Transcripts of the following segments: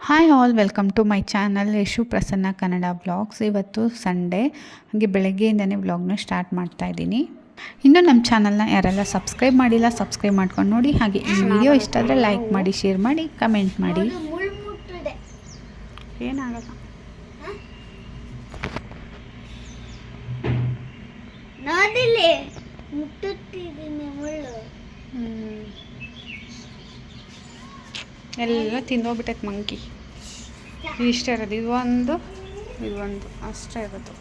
Hi all, welcome to my channel Yashu Prasanna Kannada vlogs. ಇವತ್ತು Sunday, ಹಾಗೆ ಬೆಳಗ್ಗೆಯಿಂದನೇ ವ್ಲಾಗ್ನ ಸ್ಟಾರ್ಟ್ ಮಾಡ್ತಾ ಇದ್ದೀನಿ. ಇನ್ನೂ ನಮ್ಮ ಚಾನಲ್ನ ಯಾರೆಲ್ಲ ಸಬ್ಸ್ಕ್ರೈಬ್ ಮಾಡಿಲ್ಲ ಸಬ್ಸ್ಕ್ರೈಬ್ ಮಾಡ್ಕೊಂಡು ನೋಡಿ. ಹಾಗೆ ಈ ವಿಡಿಯೋ ಇಷ್ಟ ಆದರೆ ಲೈಕ್ ಮಾಡಿ, ಶೇರ್ ಮಾಡಿ, ಕಮೆಂಟ್ ಮಾಡಿ. ಏನಾಗಲ್ಲ, ಎಲ್ಲ ತಿಂದೋಗ್ಬಿಟ್ಟೈತೆ ಮಂಕಿ. ಇಷ್ಟೇ ಇರೋದು, ಇದು ಒಂದು ಅಷ್ಟೇ ಇರೋದು.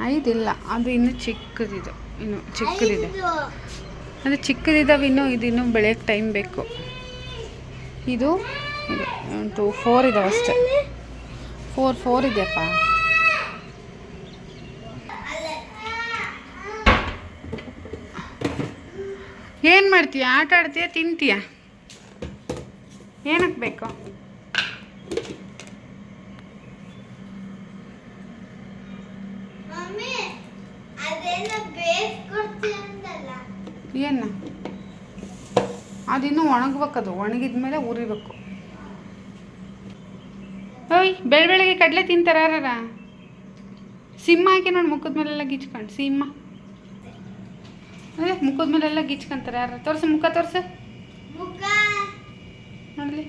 5 ಇಲ್ಲ, ಅದು ಇನ್ನೂ ಚಿಕ್ಕದಿದೆ. ಅದು ಚಿಕ್ಕದಿದ್ದಾವೆ ಇನ್ನೂ. ಇದು ಇನ್ನೂ ಬೆಳೆಯೋಕ್ಕೆ ಟೈಮ್ ಬೇಕು. ಇದು 4 ಇದಾವೆ ಅಷ್ಟೇ. 4 ಇದೆಯಪ್ಪ. ಏನು ಮಾಡ್ತೀಯ? ಆಟ ಆಡ್ತೀಯ, ತಿಂತೀಯ? ಏನಕ್ಕೆ ಬೇಕು? ಏನು? ಅದಿನ್ನೂ ಒಣಗ್ಬೇಕದು. ಒಣಗಿದ್ಮೇಲೆ ಉರಿಬೇಕು. ಓಯ್, ಬೆಳಗ್ಗೆ ಕಡಲೆ ತಿಂತಾರ ಯಾರ? ಸಿಂಹ ಹಾಕಿ ನೋಡಿ, ಮುಖದ ಮೇಲೆಲ್ಲ ಗಿಚ್ಕೊಂಡು. ಸಿಂಹ ಅದೇ ಮುಖದ ಮೇಲೆಲ್ಲ ಗಿಚ್ಕೊಂತಾರೆ ಯಾರು? ತೋರ್ಸು, ಮುಖ ತೋರ್ಸು ನೋಡಲಿ.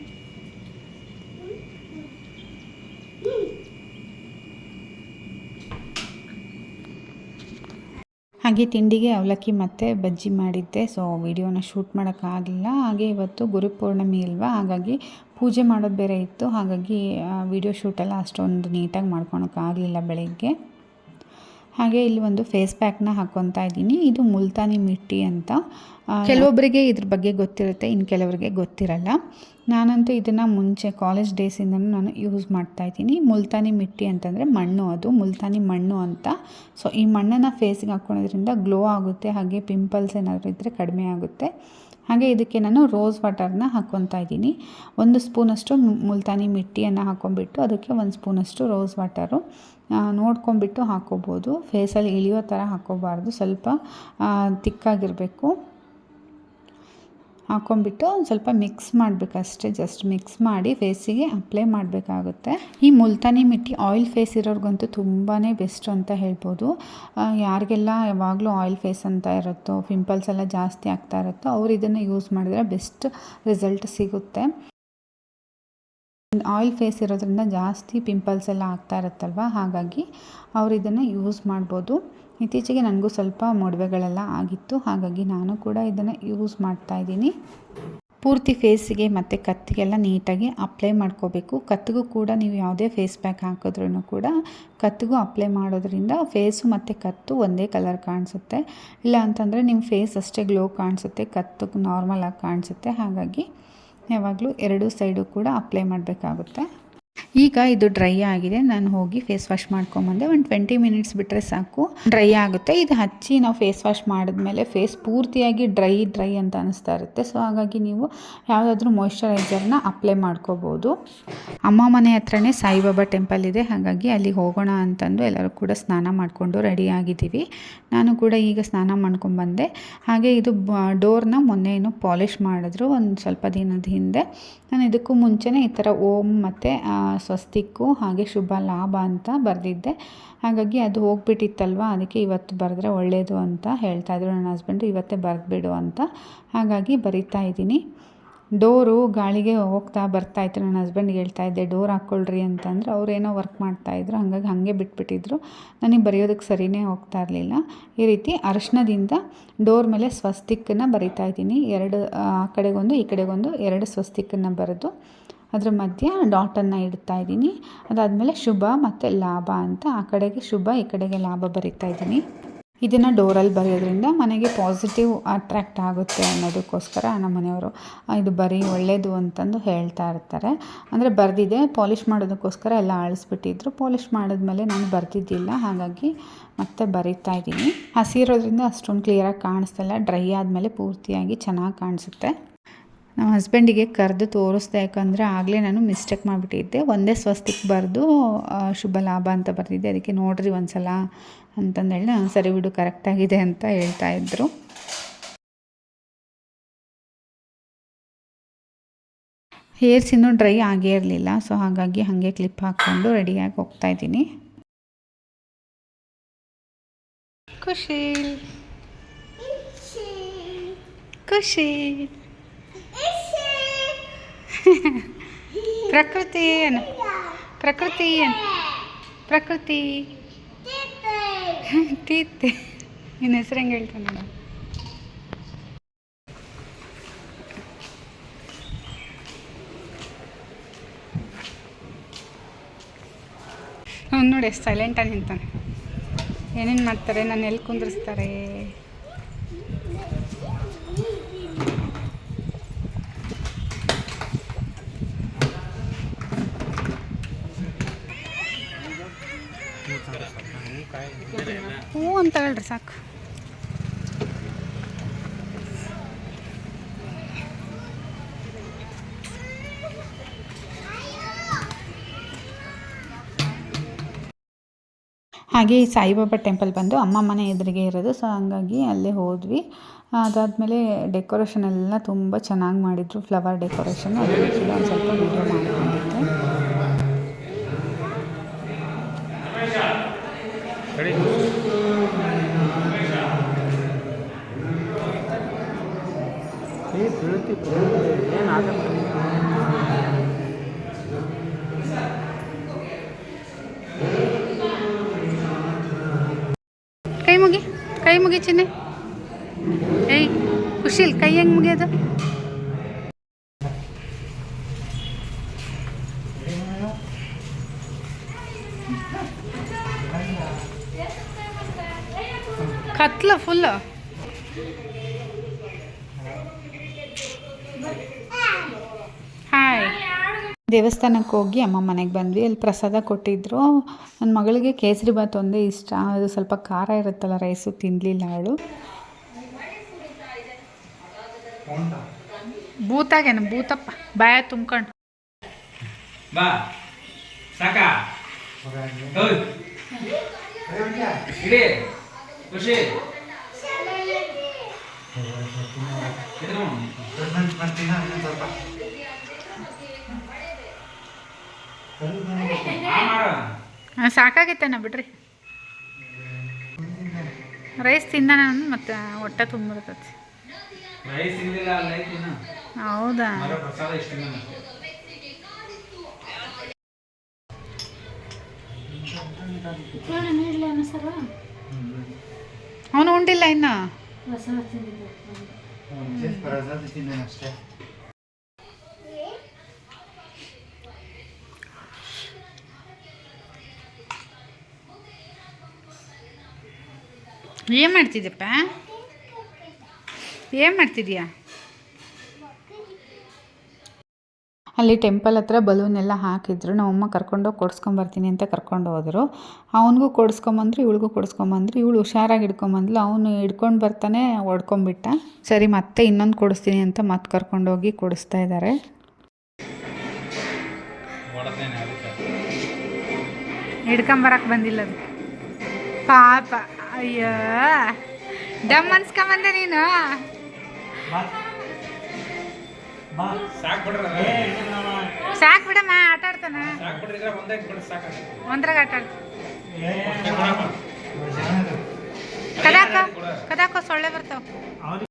ಹಾಗೆ ತಿಂಡಿಗೆ ಅವಲಕ್ಕಿ ಮತ್ತು ಬಜ್ಜಿ ಮಾಡಿದ್ದೆ. ಸೊ ವಿಡಿಯೋನ ಶೂಟ್ ಮಾಡೋಕ್ಕಾಗಲಿಲ್ಲ. ಹಾಗೆ ಇವತ್ತು ಗುರುಪೌರ್ಣಮಿ ಅಲ್ವಾ, ಹಾಗಾಗಿ ಪೂಜೆ ಮಾಡೋದು ಬೇರೆ ಇತ್ತು. ಹಾಗಾಗಿ ವಿಡಿಯೋ ಶೂಟೆಲ್ಲ ಅಷ್ಟೊಂದು ನೀಟಾಗಿ ಮಾಡ್ಕೊಳಕ್ಕಾಗಲಿಲ್ಲ ಬೆಳಗ್ಗೆ. ಹಾಗೆ ಇಲ್ಲಿ ಒಂದು ಫೇಸ್ ಪ್ಯಾಕ್ನ ಹಾಕ್ಕೊತಾ ಇದ್ದೀನಿ. ಇದು ಮುಲ್ತಾನಿ ಮಿಟ್ಟಿ ಅಂತ. ಕೆಲವೊಬ್ಬರಿಗೆ ಇದ್ರ ಬಗ್ಗೆ ಗೊತ್ತಿರುತ್ತೆ, ಇನ್ನು ಕೆಲವರಿಗೆ ಗೊತ್ತಿರಲ್ಲ. ನಾನಂತೂ ಇದನ್ನು ಮುಂಚೆ ಕಾಲೇಜ್ ಡೇಸಿಂದನೂ ನಾನು ಯೂಸ್ ಮಾಡ್ತಾಯಿದ್ದೀನಿ. ಮುಲ್ತಾನಿ ಮಿಟ್ಟಿ ಅಂತಂದರೆ ಮಣ್ಣು, ಅದು ಮುಲ್ತಾನಿ ಮಣ್ಣು ಅಂತ. ಸೊ ಈ ಮಣ್ಣನ್ನು ಫೇಸಿಗೆ ಹಾಕ್ಕೊಳೋದ್ರಿಂದ ಗ್ಲೋ ಆಗುತ್ತೆ, ಹಾಗೆ ಪಿಂಪಲ್ಸ್ ಏನಾದರೂ ಇದ್ದರೆ ಕಡಿಮೆ ಆಗುತ್ತೆ. ಹಾಗೆ ಇದಕ್ಕೆ ನಾನು ರೋಸ್ ವಾಟರ್ನ ಹಾಕ್ಕೊತಾ ಇದ್ದೀನಿ. 1 ಸ್ಪೂನಷ್ಟು ಮುಲ್ತಾನಿ ಮಿಟ್ಟಿಯನ್ನು ಹಾಕ್ಕೊಂಬಿಟ್ಟು ಅದಕ್ಕೆ 1 ಸ್ಪೂನಷ್ಟು ರೋಸ್ ವಾಟರು ನೋಡ್ಕೊಂಬಿಟ್ಟು ಹಾಕ್ಕೋಬೋದು. ಫೇಸಲ್ಲಿ ಇಳಿಯೋ ಥರ ಹಾಕ್ಕೋಬಾರ್ದು, ಸ್ವಲ್ಪ ತಿಕ್ಕಾಗಿರಬೇಕು. ಹಾಕ್ಕೊಂಬಿಟ್ಟು ಒಂದು ಸ್ವಲ್ಪ ಮಿಕ್ಸ್ ಮಾಡಬೇಕಷ್ಟೇ. ಜಸ್ಟ್ ಮಿಕ್ಸ್ ಮಾಡಿ ಫೇಸಿಗೆ ಅಪ್ಲೈ ಮಾಡಬೇಕಾಗುತ್ತೆ. ಈ ಮುಲ್ತಾನಿ ಮಿಟ್ಟಿ ಆಯಿಲ್ ಫೇಸ್ ಇರೋರಿಗಂತೂ ತುಂಬಾ ಬೆಸ್ಟ್ ಅಂತ ಹೇಳ್ಬೋದು. ಯಾರಿಗೆಲ್ಲ ಯಾವಾಗಲೂ ಆಯಿಲ್ ಫೇಸ್ ಅಂತ ಇರುತ್ತೋ, ಪಿಂಪಲ್ಸ್ ಎಲ್ಲ ಜಾಸ್ತಿ ಆಗ್ತಾ ಇರುತ್ತೋ, ಅವ್ರು ಇದನ್ನು ಯೂಸ್ ಮಾಡಿದ್ರೆ ಬೆಸ್ಟ್ ರಿಸಲ್ಟ್ ಸಿಗುತ್ತೆ. ಆಯಿಲ್ ಫೇಸ್ ಇರೋದ್ರಿಂದ ಜಾಸ್ತಿ ಪಿಂಪಲ್ಸ್ ಎಲ್ಲ ಆಗ್ತಾ ಇರುತ್ತಲ್ವ, ಹಾಗಾಗಿ ಅವರು ಇದನ್ನು ಯೂಸ್ ಮಾಡ್ಬೋದು. ಇತ್ತೀಚೆಗೆ ನನಗೂ ಸ್ವಲ್ಪ ಮೊಡವೆಗಳೆಲ್ಲ ಆಗಿತ್ತು, ಹಾಗಾಗಿ ನಾನು ಕೂಡ ಇದನ್ನು ಯೂಸ್ ಮಾಡ್ತಾಯಿದ್ದೀನಿ. ಪೂರ್ತಿ ಫೇಸಿಗೆ ಮತ್ತು ಕತ್ತಿಗೆಲ್ಲ ನೀಟಾಗಿ ಅಪ್ಲೈ ಮಾಡ್ಕೋಬೇಕು. ಕತ್ತಿಗೂ ಕೂಡ ನೀವು ಯಾವುದೇ ಫೇಸ್ ಪ್ಯಾಕ್ ಹಾಕಿದ್ರೂ ಕೂಡ ಕತ್ತಿಗೂ ಅಪ್ಲೈ ಮಾಡೋದ್ರಿಂದ ಫೇಸು ಮತ್ತು ಕತ್ತು ಒಂದೇ ಕಲರ್ ಕಾಣಿಸುತ್ತೆ. ಇಲ್ಲ ಅಂತಂದರೆ ನಿಮ್ಮ ಫೇಸ್ ಅಷ್ಟೇ ಗ್ಲೋ ಕಾಣಿಸುತ್ತೆ, ಕತ್ತು ನಾರ್ಮಲಾಗಿ ಕಾಣಿಸುತ್ತೆ. ಹಾಗಾಗಿ ಯಾವಾಗಲೂ 2 ಸೈಡು ಕೂಡ ಅಪ್ಲೈ ಮಾಡಬೇಕಾಗುತ್ತೆ. ಈಗ ಇದು ಡ್ರೈ ಆಗಿದೆ. ನಾನು ಹೋಗಿ ಫೇಸ್ ವಾಶ್ ಮಾಡ್ಕೊಂಬಂದೆ. ಒಂದು 20 ಮಿನಿಟ್ಸ್ ಬಿಟ್ಟರೆ ಸಾಕು, ಡ್ರೈ ಆಗುತ್ತೆ. ಇದು ಹಚ್ಚಿ ನಾವು ಫೇಸ್ ವಾಶ್ ಮಾಡಿದ್ಮೇಲೆ ಫೇಸ್ ಪೂರ್ತಿಯಾಗಿ ಡ್ರೈ ಅಂತ ಅನಿಸ್ತಾ ಇರುತ್ತೆ. ಸೊ ಹಾಗಾಗಿ ನೀವು ಯಾವುದಾದ್ರೂ ಮಾಯ್ಶ್ಚರೈಸರ್ನ ಅಪ್ಲೈ ಮಾಡ್ಕೋಬೋದು. ಅಮ್ಮ ಮನೆ ಹತ್ರನೇ ಸಾಯಿಬಾಬಾ ಟೆಂಪಲ್ ಇದೆ, ಹಾಗಾಗಿ ಅಲ್ಲಿಗೆ ಹೋಗೋಣ ಅಂತಂದು ಎಲ್ಲರೂ ಕೂಡ ಸ್ನಾನ ಮಾಡಿಕೊಂಡು ರೆಡಿ ಆಗಿದ್ದೀವಿ. ನಾನು ಕೂಡ ಈಗ ಸ್ನಾನ ಮಾಡ್ಕೊಂಡ್ಬಂದೆ. ಹಾಗೆ ಇದು ಡೋರ್ನ ಮೊನ್ನೆ ಏನು ಪಾಲಿಷ್ ಮಾಡಿದ್ರು ಒಂದು ಸ್ವಲ್ಪ ದಿನದ ಹಿಂದೆ. ನಾನು ಇದಕ್ಕೂ ಮುಂಚೆನೇ ಈ ಥರ ಓಂ ಮತ್ತು ಸ್ವಸ್ತಿಕ್ಕು ಹಾಗೆ ಶುಭ ಲಾಭ ಅಂತ ಬರೆದಿದ್ದೆ. ಹಾಗಾಗಿ ಅದು ಹೋಗ್ಬಿಟ್ಟಿತ್ತಲ್ವ, ಅದಕ್ಕೆ ಇವತ್ತು ಬರೆದ್ರೆ ಒಳ್ಳೆಯದು ಅಂತ ಹೇಳ್ತಾಯಿದ್ರು ನನ್ನ ಹಸ್ಬೆಂಡು. ಇವತ್ತೇ ಬರೆದ್ಬಿಡು ಅಂತ, ಹಾಗಾಗಿ ಬರಿತಾ ಇದ್ದೀನಿ. ಡೋರು ಗಾಳಿಗೆ ಹೋಗ್ತಾ ಬರ್ತಾಯಿತ್ತು. ನನ್ನ ಹಸ್ಬೆಂಡ್ಗೆ ಹೇಳ್ತಾಯಿದ್ದೆ ಡೋರ್ ಹಾಕ್ಕೊಳ್ರಿ ಅಂತಂದರೆ ಅವರೇನೋ ವರ್ಕ್ ಮಾಡ್ತಾಯಿದ್ರು, ಹಾಗಾಗಿ ಹಾಗೆ ಬಿಟ್ಬಿಟ್ಟಿದ್ರು. ನನಗೆ ಬರೆಯೋದಕ್ಕೆ ಸರಿಯೇ ಹೋಗ್ತಾ ಇರಲಿಲ್ಲ. ಈ ರೀತಿ ಅರಿಶಿಣದಿಂದ ಡೋರ್ ಮೇಲೆ ಸ್ವಸ್ತಿಕ್ಕನ್ನು ಬರಿತಾ ಇದ್ದೀನಿ. 2 ಆ ಕಡೆಗೊಂದು ಈ ಕಡೆಗೊಂದು 2 ಸ್ವಸ್ತಿಕ್ಕನ್ನು ಬರೆದು ಅದರ ಮಧ್ಯೆ ಡಾಟನ್ನು ಇಡ್ತಾ ಇದ್ದೀನಿ. ಅದಾದಮೇಲೆ ಶುಭ ಮತ್ತು ಲಾಭ ಅಂತ ಆ ಕಡೆಗೆ ಶುಭ, ಈ ಕಡೆಗೆ ಲಾಭ ಬರಿತಾ ಇದ್ದೀನಿ. ಇದನ್ನು ಡೋರಲ್ಲಿ ಬರೆಯೋದ್ರಿಂದ ಮನೆಗೆ ಪಾಸಿಟಿವ್ ಅಟ್ರ್ಯಾಕ್ಟ್ ಆಗುತ್ತೆ ಅನ್ನೋದಕ್ಕೋಸ್ಕರ ನಮ್ಮ ಮನೆಯವರು ಇದು ಬರೀ ಒಳ್ಳೆಯದು ಅಂತಂದು ಹೇಳ್ತಾ ಇರ್ತಾರೆ. ಅಂದರೆ ಬರೆದಿದೆ, ಪಾಲಿಷ್ ಮಾಡೋದಕ್ಕೋಸ್ಕರ ಎಲ್ಲ ಅಳಿಸ್ಬಿಟ್ಟಿದ್ರು. ಪಾಲಿಷ್ ಮಾಡಿದ್ಮೇಲೆ ನಾನು ಬರೆದಿದ್ದಿಲ್ಲ, ಹಾಗಾಗಿ ಮತ್ತೆ ಬರಿತಾ ಇದ್ದೀನಿ. ಹಸಿರೋದ್ರಿಂದ ಅಷ್ಟೊಂದು ಕ್ಲಿಯರಾಗಿ ಕಾಣಿಸ್ತಿಲ್ಲ, ಡ್ರೈ ಆದಮೇಲೆ ಪೂರ್ತಿಯಾಗಿ ಚೆನ್ನಾಗಿ ಕಾಣಿಸುತ್ತೆ. ನಮ್ಮ ಹಸ್ಬೆಂಡಿಗೆ ಕರೆದು ತೋರಿಸ್ದೆ, ಯಾಕಂದರೆ ಆಗಲೇ ನಾನು ಮಿಸ್ಟೇಕ್ ಮಾಡಿಬಿಟ್ಟಿದ್ದೆ. ಒಂದೇ ಸ್ವಸ್ತಿಕ್ ಬರೆದು ಶುಭ ಲಾಭ ಅಂತ ಬರೆದಿದ್ದೆ. ಅದಕ್ಕೆ ನೋಡಿರಿ ಒಂದು ಸಲ ಅಂತಂದೇಳಿ ಸರಿ ಬಿಡು ಕರೆಕ್ಟಾಗಿದೆ ಅಂತ ಹೇಳ್ತಾಯಿದ್ರು. ಹೇರ್ಸ್ ಇನ್ನೂ ಡ್ರೈ ಆಗೇ ಇರಲಿಲ್ಲ, ಸೊ ಹಾಗಾಗಿ ಹಾಗೆ ಕ್ಲಿಪ್ ಹಾಕ್ಕೊಂಡು ರೆಡಿಯಾಗಿ ಹೋಗ್ತಾಯಿದ್ದೀನಿ. ಖುಷಿ ಖುಷಿ ಪ್ರಕೃತಿ ಪ್ರಕೃತಿ ಪ್ರಕೃತಿ ತೀತೆ ನಿನ್ನ ಹೆಸರು ಹೆಂಗೆ ಹೇಳ್ತಾನೆ ನೋಡ. ಅವ್ನು ನೋಡಿ ಎಷ್ಟು ಸೈಲೆಂಟಾಗಿ ನಿಂತಾನೆ. ಏನೇನು ಮಾಡ್ತಾರೆ, ನಾನು ಎಲ್ಲಿ ಕುಂದಿರಿಸ್ತಾರೆ. ಹ್ಞೂ ಅಂತ ಹೇಳ್ರಿ ಸಾಕು. ಹಾಗೆ ಈ ಸಾಯಿಬಾಬಾ ಟೆಂಪಲ್ ಬಂದು ಅಮ್ಮ ಮನೆ ಎದುರಿಗೆ ಇರೋದು, ಸೊ ಹಂಗಾಗಿ ಅಲ್ಲೇ ಹೋದ್ವಿ. ಅದಾದಮೇಲೆ ಡೆಕೋರೇಷನ್ ಎಲ್ಲ ತುಂಬ ಚೆನ್ನಾಗಿ ಮಾಡಿದರು, ಫ್ಲವರ್ ಡೆಕೋರೇಷನ್. ಅದನ್ನು ಕೂಡ ಒಂದು ಸ್ವಲ್ಪ ವೀಡಿಯೋ ಮಾಡ್ಕೊಂಡಿದ್ದೆ. ಕೈ ಮುಗಿ ಚಿನ್ನೆ. ಏಯ್ ಖುಷಿಲ್ ಕೈ ಹೆಂಗೆ ಮುಗಿಯೋದು? ಕತ್ಲ ಫುಲ್. ಹಾಯ್. ದೇವಸ್ಥಾನಕ್ಕೆ ಹೋಗಿ ಅಮ್ಮ ಮನೆಗೆ ಬಂದ್ವಿ. ಅಲ್ಲಿ ಪ್ರಸಾದ ಕೊಟ್ಟಿದ್ದರು. ನನ್ನ ಮಗಳಿಗೆ ಕೇಸರಿ ಬಾತ್ ಒಂದೇ ಇಷ್ಟ, ಅದು ಸ್ವಲ್ಪ ಖಾರ ಇರುತ್ತಲ್ಲ, ರೈಸು ತಿನ್ನಲಿಲ್ಲ ಅವಳು. ಭೂತಾಗೇನು ಭೂತಪ್ಪ ಬಾಯ ತುಂಬ್ಕೊಂಡು ಬಾ ಸಾಕ ಖುಷಿ ಸಾಕಾಗೈತೇನ ಬಿಡ್ರಿ. ರೈಸ್ ತಿಂದ ನಾನು ಮತ್ತೆ ಹೊಟ್ಟೆ ತುಂಬಿರ್ತೈತಿ. ಹೌದಾ? ಅವನು ಉಂಡಿಲ್ಲ ಇನ್ನು. ಏನು ಮಾಡ್ತಿದ್ದಪ್ಪ? ಏನು ಮಾಡ್ತಿದ್ಯಾ? ಅಲ್ಲಿ ಟೆಂಪಲ್ ಹತ್ರ ಬಲೂನ್ ಎಲ್ಲ ಹಾಕಿದ್ರು. ನಮ್ಮಮ್ಮ ಕರ್ಕೊಂಡೋಗಿ ಕೊಡಿಸ್ಕೊಂಬರ್ತೀನಿ ಅಂತ ಕರ್ಕೊಂಡು ಹೋದರು. ಅವನಿಗೂ ಕೊಡಿಸ್ಕೊಂಬಂದ್ರು, ಇವಳಿಗೂ ಕೊಡಿಸ್ಕೊಂಬಂದ್ರು. ಇವಳು ಹುಷಾರಾಗಿ ಹಿಡ್ಕೊಂಬಂದ್ಲು, ಅವನು ಹಿಡ್ಕೊಂಡು ಬರ್ತಾನೆ ಹೊಡ್ಕೊಂಬಿಟ್ಟ. ಸರಿ ಮತ್ತೆ ಇನ್ನೊಂದು ಕೊಡಿಸ್ತೀನಿ ಅಂತ ಮತ್ತೆ ಕರ್ಕೊಂಡೋಗಿ ಕೊಡಿಸ್ತಾ ಇದ್ದಾರೆ. ಹಿಡ್ಕೊಂಬರಕ್ಕೆ ಬಂದಿಲ್ಲ ಅದು ಪಾಪ. ಅಯ್ಯೋ ಡಮ್ ಅನ್ಸ್ಕೊಂಬಂದೆ ನೀನು. ಸಾಕು ಬಿಡಮ್ಮ, ಆಟ ಆಡ್ತಾನ ಒಂದ್ರಾಗ ಆಟ ಆಡ್ತಾನ. ಕದಾಕೋ ಸೊಳ್ಳೆ ಬರ್ತಾವ.